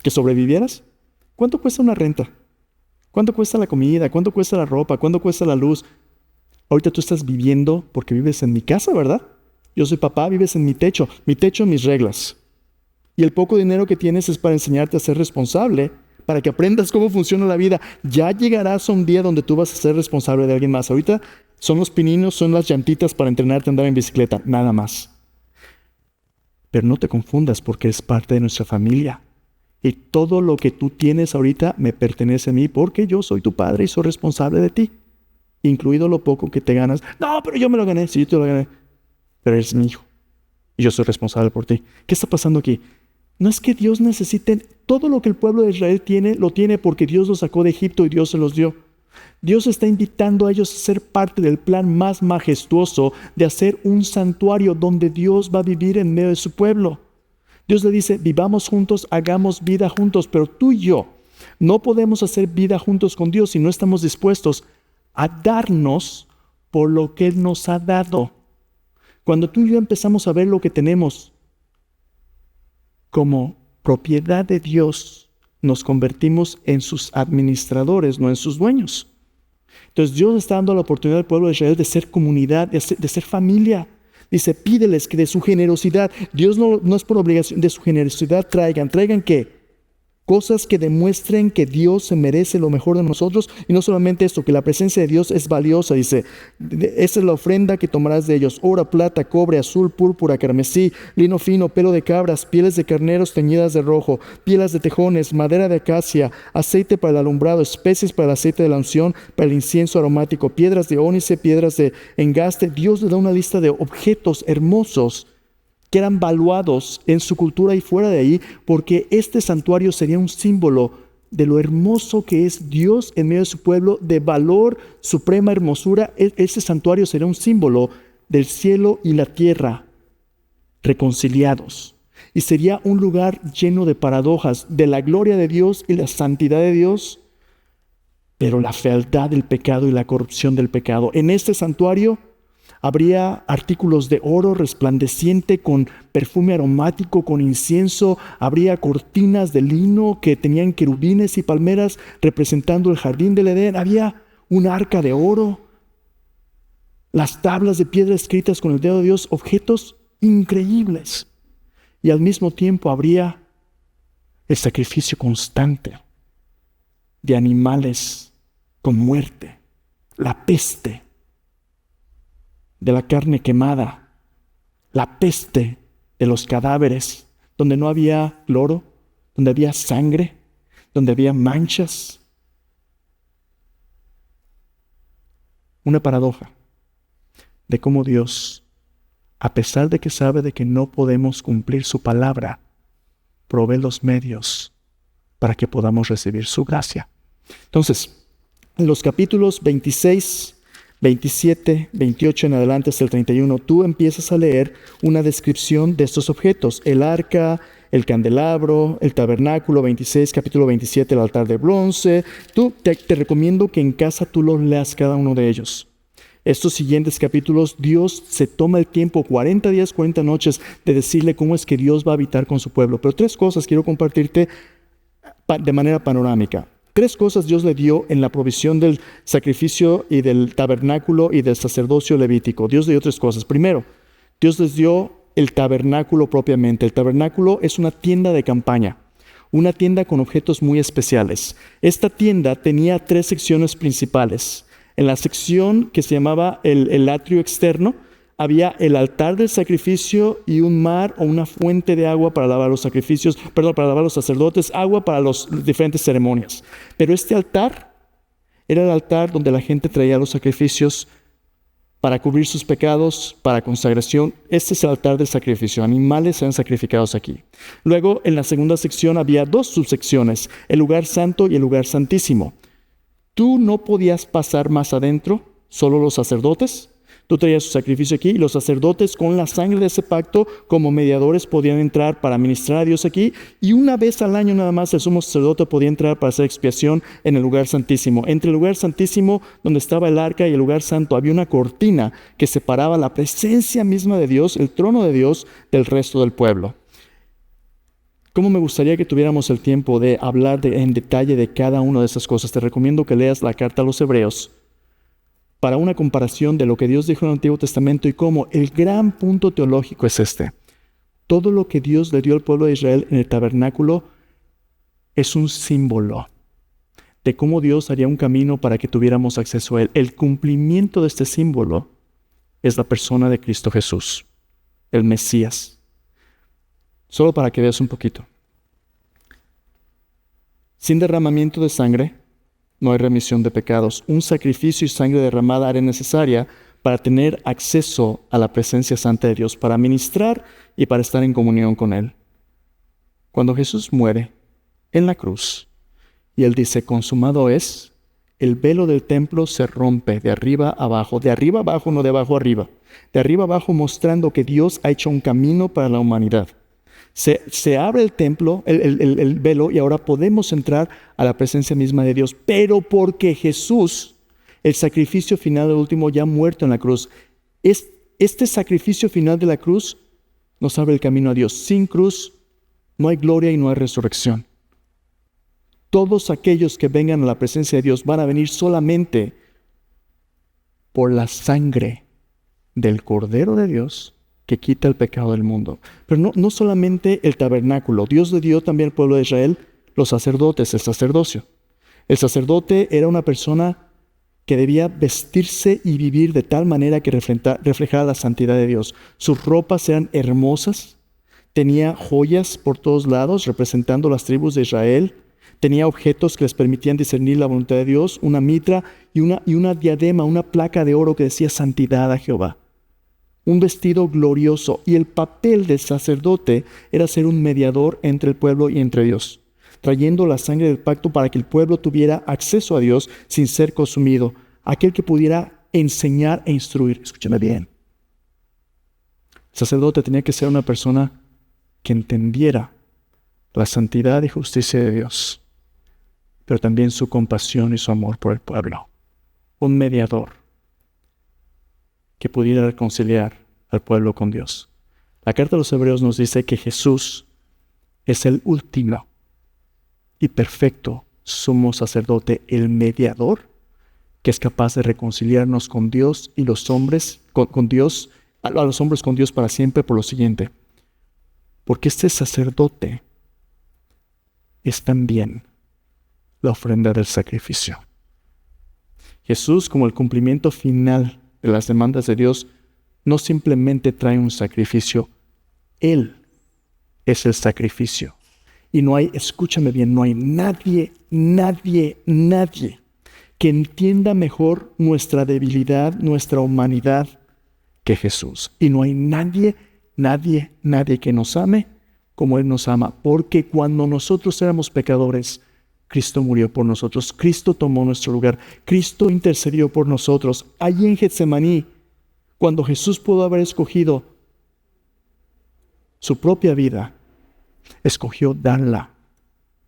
A: que sobrevivieras? ¿Cuánto cuesta una renta? ¿Cuánto cuesta la comida? ¿Cuánto cuesta la ropa? ¿Cuánto cuesta la luz? Ahorita tú estás viviendo porque vives en mi casa, ¿verdad? Yo soy papá, vives en mi techo, mis reglas. Y el poco dinero que tienes es para enseñarte a ser responsable, para que aprendas cómo funciona la vida. Ya llegarás a un día donde tú vas a ser responsable de alguien más. Ahorita son los pininos, son las llantitas para entrenarte a andar en bicicleta, nada más. Pero no te confundas porque es parte de nuestra familia. Y todo lo que tú tienes ahorita me pertenece a mí porque yo soy tu padre y soy responsable de ti. Incluido lo poco que te ganas. No, pero yo me lo gané. Sí, yo te lo gané. Pero eres mi hijo. Y yo soy responsable por ti. ¿Qué está pasando aquí? No es que Dios necesite todo lo que el pueblo de Israel tiene, lo tiene porque Dios los sacó de Egipto y Dios se los dio. Dios está invitando a ellos a ser parte del plan más majestuoso de hacer un santuario donde Dios va a vivir en medio de su pueblo. Dios le dice, vivamos juntos, hagamos vida juntos, pero tú y yo no podemos hacer vida juntos con Dios si no estamos dispuestos a darnos por lo que Él nos ha dado. Cuando tú y yo empezamos a ver lo que tenemos como propiedad de Dios, nos convertimos en sus administradores, no en sus dueños. Entonces Dios está dando la oportunidad al pueblo de Israel de ser comunidad, de ser familia. Dice, pídeles que de su generosidad, Dios no es por obligación, de su generosidad traigan ¿qué? Cosas que demuestren que Dios se merece lo mejor de nosotros. Y no solamente esto, que la presencia de Dios es valiosa. Dice, esa es la ofrenda que tomarás de ellos: oro, plata, cobre, azul, púrpura, carmesí, lino fino, pelo de cabras, pieles de carneros teñidas de rojo, pieles de tejones, madera de acacia, aceite para el alumbrado, especies para el aceite de la unción, para el incienso aromático, piedras de ónice, piedras de engaste. Dios le da una lista de objetos hermosos que eran valuados en su cultura y fuera de ahí, porque este santuario sería un símbolo de lo hermoso que es Dios en medio de su pueblo, de valor, suprema hermosura. Ese santuario sería un símbolo del cielo y la tierra reconciliados. Y sería un lugar lleno de paradojas, de la gloria de Dios y la santidad de Dios, pero la fealdad del pecado y la corrupción del pecado. En este santuario habría artículos de oro resplandeciente con perfume aromático, con incienso. Habría cortinas de lino que tenían querubines y palmeras representando el jardín del Edén. Había un arca de oro, las tablas de piedra escritas con el dedo de Dios, objetos increíbles. Y al mismo tiempo habría el sacrificio constante de animales con muerte, la peste de la carne quemada, la peste de los cadáveres, donde no había cloro, donde había sangre, donde había manchas. Una paradoja de cómo Dios, a pesar de que sabe de que no podemos cumplir su palabra, provee los medios para que podamos recibir su gracia. Entonces, en los capítulos 26, 27, 28 en adelante hasta el 31, tú empiezas a leer una descripción de estos objetos: el arca, el candelabro, el tabernáculo. 26, capítulo 27, el altar de bronce. Te recomiendo que en casa tú los leas cada uno de ellos. Estos siguientes capítulos, Dios se toma el tiempo, 40 días, 40 noches, de decirle cómo es que Dios va a habitar con su pueblo. Pero 3 cosas quiero compartirte de manera panorámica. 3 cosas Dios le dio en la provisión del sacrificio y del tabernáculo y del sacerdocio levítico. Dios le dio 3 cosas. Primero, Dios les dio el tabernáculo propiamente. El tabernáculo es una tienda de campaña, una tienda con objetos muy especiales. Esta tienda tenía 3 secciones principales. En la sección que se llamaba el atrio externo, había el altar del sacrificio y un mar o una fuente de agua para lavar los sacrificios, para lavar los sacerdotes, agua para las diferentes ceremonias. Pero este altar era el altar donde la gente traía los sacrificios para cubrir sus pecados, para consagración. Este es el altar del sacrificio. Animales sean sacrificados aquí. Luego, en la segunda sección había 2 subsecciones, el lugar santo y el lugar santísimo. Tú no podías pasar más adentro, solo los sacerdotes. Tú traías su sacrificio aquí y los sacerdotes con la sangre de ese pacto como mediadores podían entrar para ministrar a Dios aquí, y una vez al año nada más el sumo sacerdote podía entrar para hacer expiación en el lugar santísimo. Entre el lugar santísimo donde estaba el arca y el lugar santo había una cortina que separaba la presencia misma de Dios, el trono de Dios, del resto del pueblo. ¿Cómo me gustaría que tuviéramos el tiempo de hablar en detalle de cada una de esas cosas? Te recomiendo que leas la carta a los Hebreos para una comparación de lo que Dios dijo en el Antiguo Testamento y cómo el gran punto teológico es este. Todo lo que Dios le dio al pueblo de Israel en el tabernáculo es un símbolo de cómo Dios haría un camino para que tuviéramos acceso a Él. El cumplimiento de este símbolo es la persona de Cristo Jesús, el Mesías. Solo para que veas un poquito. Sin derramamiento de sangre, no hay remisión de pecados. Un sacrificio y sangre derramada era necesaria para tener acceso a la presencia santa de Dios, para ministrar y para estar en comunión con Él. Cuando Jesús muere en la cruz y Él dice, consumado es, el velo del templo se rompe de arriba abajo, no de abajo arriba, de arriba abajo, mostrando que Dios ha hecho un camino para la humanidad. Se abre el templo, el velo, y ahora podemos entrar a la presencia misma de Dios, pero porque Jesús, el sacrificio final del último, ya muerto en la cruz, este sacrificio final de la cruz nos abre el camino a Dios. Sin cruz no hay gloria y no hay resurrección. Todos aquellos que vengan a la presencia de Dios van a venir solamente por la sangre del Cordero de Dios que quita el pecado del mundo. Pero no solamente el tabernáculo. Dios le dio también al pueblo de Israel los sacerdotes, el sacerdocio. El sacerdote era una persona que debía vestirse y vivir de tal manera que reflejara la santidad de Dios. Sus ropas eran hermosas, tenía joyas por todos lados representando las tribus de Israel, tenía objetos que les permitían discernir la voluntad de Dios, una mitra y una diadema, una placa de oro que decía santidad a Jehová. Un vestido glorioso, y el papel del sacerdote era ser un mediador entre el pueblo y entre Dios, trayendo la sangre del pacto para que el pueblo tuviera acceso a Dios sin ser consumido, aquel que pudiera enseñar e instruir. Escúchame bien. El sacerdote tenía que ser una persona que entendiera la santidad y justicia de Dios, pero también su compasión y su amor por el pueblo. Un mediador que pudiera reconciliar al pueblo con Dios. La carta de los Hebreos nos dice que Jesús es el último y perfecto sumo sacerdote, el mediador que es capaz de reconciliarnos con Dios y los hombres, con Dios, a los hombres con Dios para siempre, por lo siguiente. Porque este sacerdote es también la ofrenda del sacrificio. Jesús, como el cumplimiento final de las demandas de Dios, no simplemente trae un sacrificio, Él es el sacrificio. Y no hay, escúchame bien, no hay nadie que entienda mejor nuestra debilidad, nuestra humanidad que Jesús. Y no hay nadie que nos ame como Él nos ama. Porque cuando nosotros éramos pecadores, Cristo murió por nosotros, Cristo tomó nuestro lugar, Cristo intercedió por nosotros. Allí en Getsemaní, cuando Jesús pudo haber escogido su propia vida, escogió darla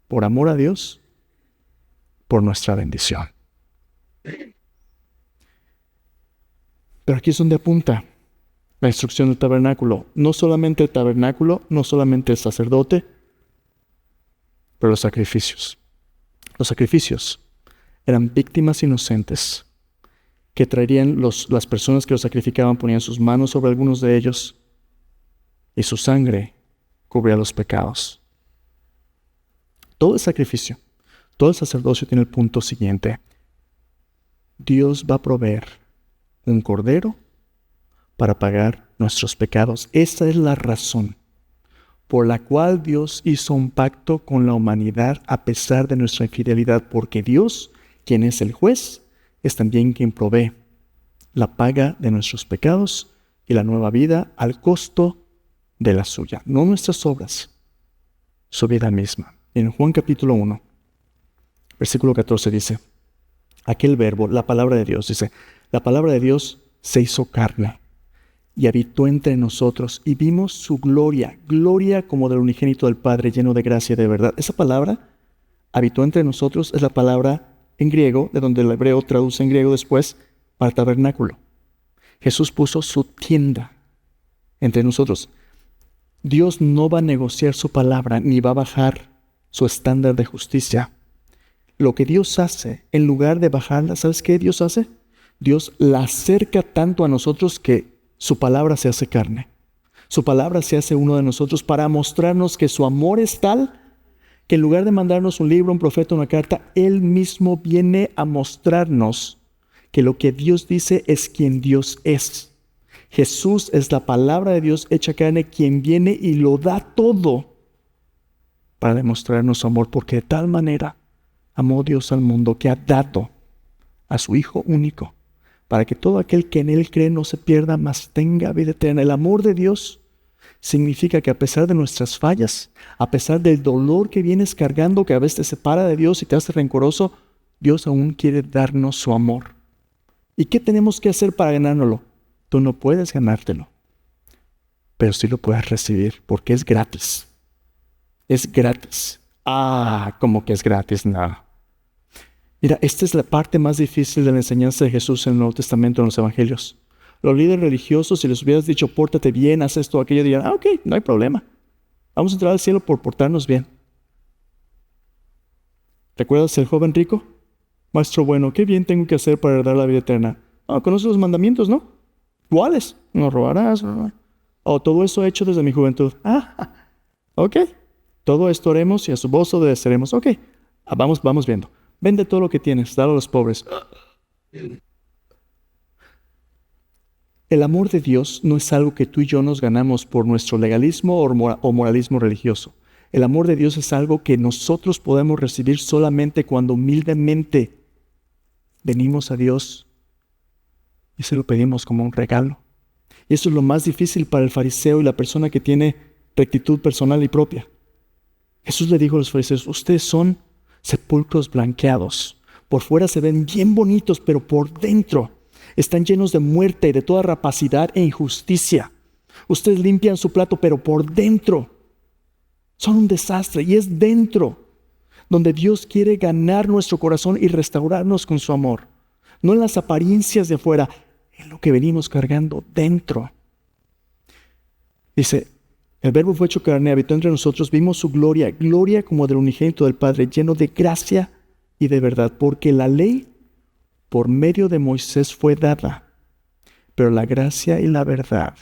A: por amor a Dios, por nuestra bendición. Pero aquí es donde apunta la instrucción del tabernáculo. No solamente el tabernáculo, no solamente el sacerdote, pero los sacrificios. Los sacrificios eran víctimas inocentes que traerían las personas que los sacrificaban, ponían sus manos sobre algunos de ellos y su sangre cubría los pecados. Todo el sacrificio, todo el sacerdocio tiene el punto siguiente. Dios va a proveer un cordero para pagar nuestros pecados. Esa es la razón por la cual Dios hizo un pacto con la humanidad a pesar de nuestra infidelidad, porque Dios, quien es el juez, es también quien provee la paga de nuestros pecados y la nueva vida al costo de la suya, no nuestras obras, su vida misma. En Juan capítulo 1, versículo 14 dice, aquel verbo, la palabra de Dios, dice, la palabra de Dios se hizo carne y habitó entre nosotros y vimos su gloria, gloria como del unigénito del Padre, lleno de gracia y de verdad. Esa palabra, habitó entre nosotros, es la palabra en griego, de donde el hebreo traduce en griego después, para tabernáculo. Jesús puso su tienda entre nosotros. Dios no va a negociar su palabra, ni va a bajar su estándar de justicia. Lo que Dios hace, en lugar de bajarla, ¿sabes qué Dios hace? Dios la acerca tanto a nosotros que su palabra se hace carne. Su palabra se hace uno de nosotros para mostrarnos que su amor es tal que en lugar de mandarnos un libro, un profeta, una carta, Él mismo viene a mostrarnos que lo que Dios dice es quien Dios es. Jesús es la palabra de Dios hecha carne, quien viene y lo da todo para demostrarnos su amor, porque de tal manera amó Dios al mundo que ha dado a su Hijo único, para que todo aquel que en Él cree no se pierda, mas tenga vida eterna. El amor de Dios significa que a pesar de nuestras fallas, a pesar del dolor que vienes cargando, que a veces te separa de Dios y te hace rencoroso, Dios aún quiere darnos su amor. ¿Y qué tenemos que hacer para ganárnoslo? Tú no puedes ganártelo, pero sí lo puedes recibir, porque es gratis. Es gratis. ¿Cómo que es gratis? No. Mira, esta es la parte más difícil de la enseñanza de Jesús en el Nuevo Testamento, en los Evangelios. Los líderes religiosos, si les hubieras dicho, pórtate bien, haz esto o aquello, dirían, ok, no hay problema. Vamos a entrar al cielo por portarnos bien. ¿Recuerdas el joven rico? Maestro bueno, ¿qué bien tengo que hacer para heredar la vida eterna? Conoces los mandamientos, ¿no? ¿Cuáles? No robarás. Todo eso he hecho desde mi juventud. Ok. Todo esto haremos y a su voz obedeceremos. Ok. Vamos viendo. Vende todo lo que tienes, dalo a los pobres. El amor de Dios no es algo que tú y yo nos ganamos por nuestro legalismo o moralismo religioso. El amor de Dios es algo que nosotros podemos recibir solamente cuando humildemente venimos a Dios y se lo pedimos como un regalo. Y eso es lo más difícil para el fariseo y la persona que tiene rectitud personal y propia. Jesús le dijo a los fariseos, ustedes son sepulcros blanqueados. Por fuera se ven bien bonitos, pero por dentro están llenos de muerte y de toda rapacidad e injusticia. Ustedes limpian su plato, pero por dentro son un desastre. Y es dentro donde Dios quiere ganar nuestro corazón y restaurarnos con su amor. No en las apariencias de afuera, en lo que venimos cargando dentro. Dice, el Verbo fue hecho carne, habitó entre nosotros, vimos su gloria, gloria como del unigénito del Padre, lleno de gracia y de verdad, porque la ley por medio de Moisés fue dada, pero la gracia y la verdad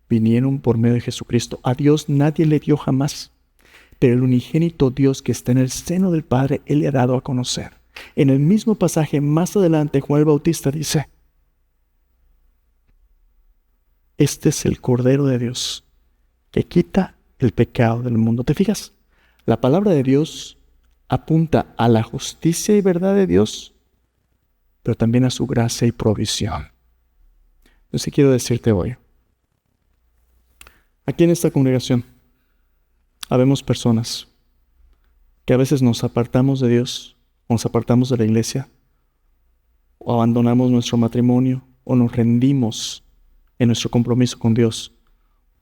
A: vinieron por medio de Jesucristo. A Dios nadie le dio jamás, pero el unigénito Dios que está en el seno del Padre, Él le ha dado a conocer. En el mismo pasaje, más adelante, Juan el Bautista dice, este es el Cordero de Dios, que quita el pecado del mundo. ¿Te fijas? La palabra de Dios apunta a la justicia y verdad de Dios, pero también a su gracia y provisión. Yo sí quiero decirte hoy, aquí en esta congregación, habemos personas que a veces nos apartamos de Dios, o nos apartamos de la iglesia, o abandonamos nuestro matrimonio, o nos rendimos en nuestro compromiso con Dios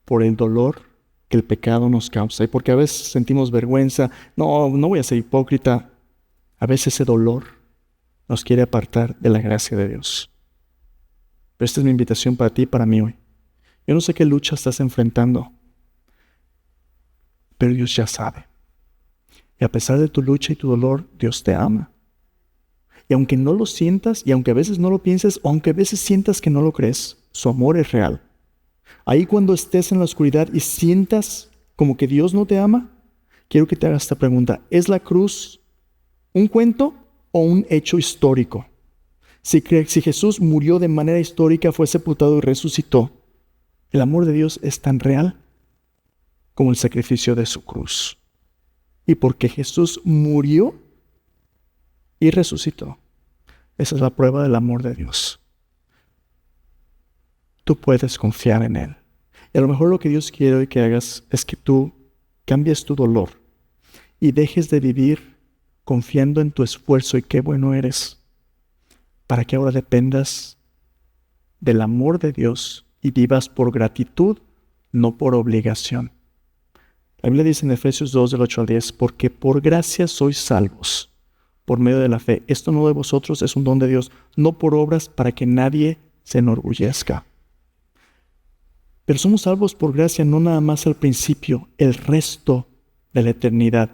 A: por el dolor que el pecado nos causa, y porque a veces sentimos vergüenza, no voy a ser hipócrita. A veces ese dolor nos quiere apartar de la gracia de Dios. Pero esta es mi invitación para ti y para mí hoy. Yo no sé qué lucha estás enfrentando, pero Dios ya sabe. Y a pesar de tu lucha y tu dolor, Dios te ama. Y aunque no lo sientas, y aunque a veces no lo pienses, o aunque a veces sientas que no lo crees, su amor es real. Ahí cuando estés en la oscuridad y sientas como que Dios no te ama, quiero que te hagas esta pregunta. ¿Es la cruz un cuento o un hecho histórico? Si Jesús murió de manera histórica, fue sepultado y resucitó, el amor de Dios es tan real como el sacrificio de su cruz. Y porque Jesús murió y resucitó, esa es la prueba del amor de Dios. tú puedes confiar en Él. Y a lo mejor lo que Dios quiere hoy que hagas es que tú cambies tu dolor y dejes de vivir confiando en tu esfuerzo y qué bueno eres, para que ahora dependas del amor de Dios y vivas por gratitud, no por obligación. La Biblia dice en Efesios 2, del 8 al 10, porque por gracia sois salvos, por medio de la fe. Esto no de vosotros, es un don de Dios, no por obras para que nadie se enorgullezca. Pero somos salvos por gracia no nada más al principio, el resto de la eternidad.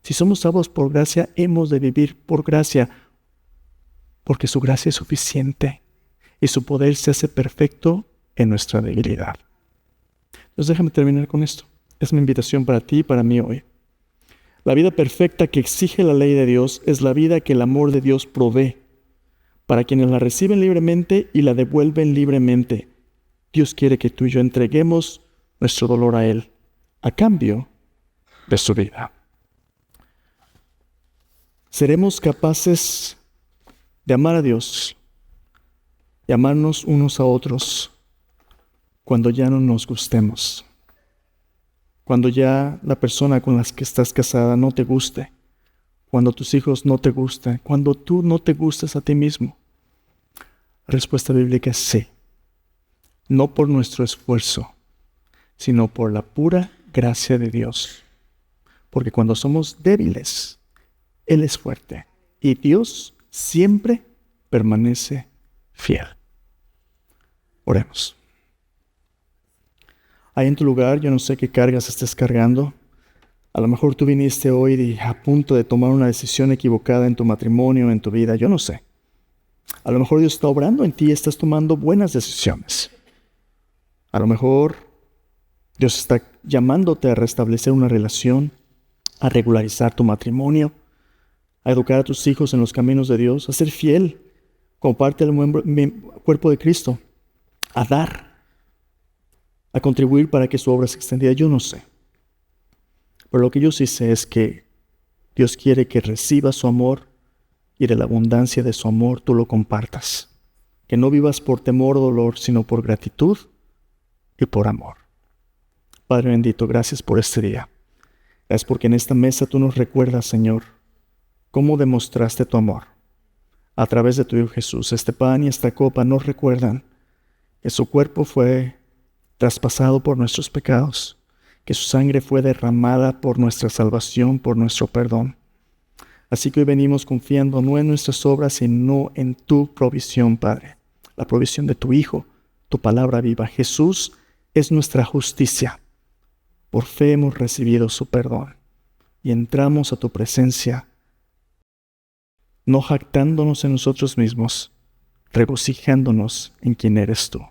A: Si somos salvos por gracia, hemos de vivir por gracia, porque su gracia es suficiente y su poder se hace perfecto en nuestra debilidad. Entonces déjame terminar con esto. Es mi invitación para ti y para mí hoy. La vida perfecta que exige la ley de Dios es la vida que el amor de Dios provee para quienes la reciben libremente y la devuelven libremente. Dios quiere que tú y yo entreguemos nuestro dolor a Él a cambio de su vida. Seremos capaces de amar a Dios y amarnos unos a otros cuando ya no nos gustemos. Cuando ya la persona con la que estás casada no te guste, cuando tus hijos no te gusten, cuando tú no te gustes a ti mismo. La respuesta bíblica es sí. No por nuestro esfuerzo, sino por la pura gracia de Dios. Porque cuando somos débiles, Él es fuerte y Dios siempre permanece fiel. Oremos. Ahí en tu lugar, yo no sé qué cargas estés cargando. A lo mejor tú viniste hoy a punto de tomar una decisión equivocada en tu matrimonio, en tu vida, yo no sé. A lo mejor Dios está obrando en ti y estás tomando buenas decisiones. A lo mejor Dios está llamándote a restablecer una relación, a regularizar tu matrimonio, a educar a tus hijos en los caminos de Dios, a ser fiel como parte del cuerpo de Cristo, a dar, a contribuir para que su obra se extendiera. Yo no sé. Pero lo que yo sí sé es que Dios quiere que recibas su amor y de la abundancia de su amor tú lo compartas. Que no vivas por temor o dolor, sino por gratitud y por amor. Padre bendito, gracias por este día. Gracias porque en esta mesa tú nos recuerdas, Señor, cómo demostraste tu amor. A través de tu Hijo Jesús, este pan y esta copa nos recuerdan que su cuerpo fue traspasado por nuestros pecados, que su sangre fue derramada por nuestra salvación, por nuestro perdón. Así que hoy venimos confiando no en nuestras obras, sino en tu provisión, Padre. La provisión de tu Hijo, tu palabra viva. Jesús es nuestra justicia. Por fe hemos recibido su perdón y entramos a tu presencia, no jactándonos en nosotros mismos, regocijándonos en quien eres tú.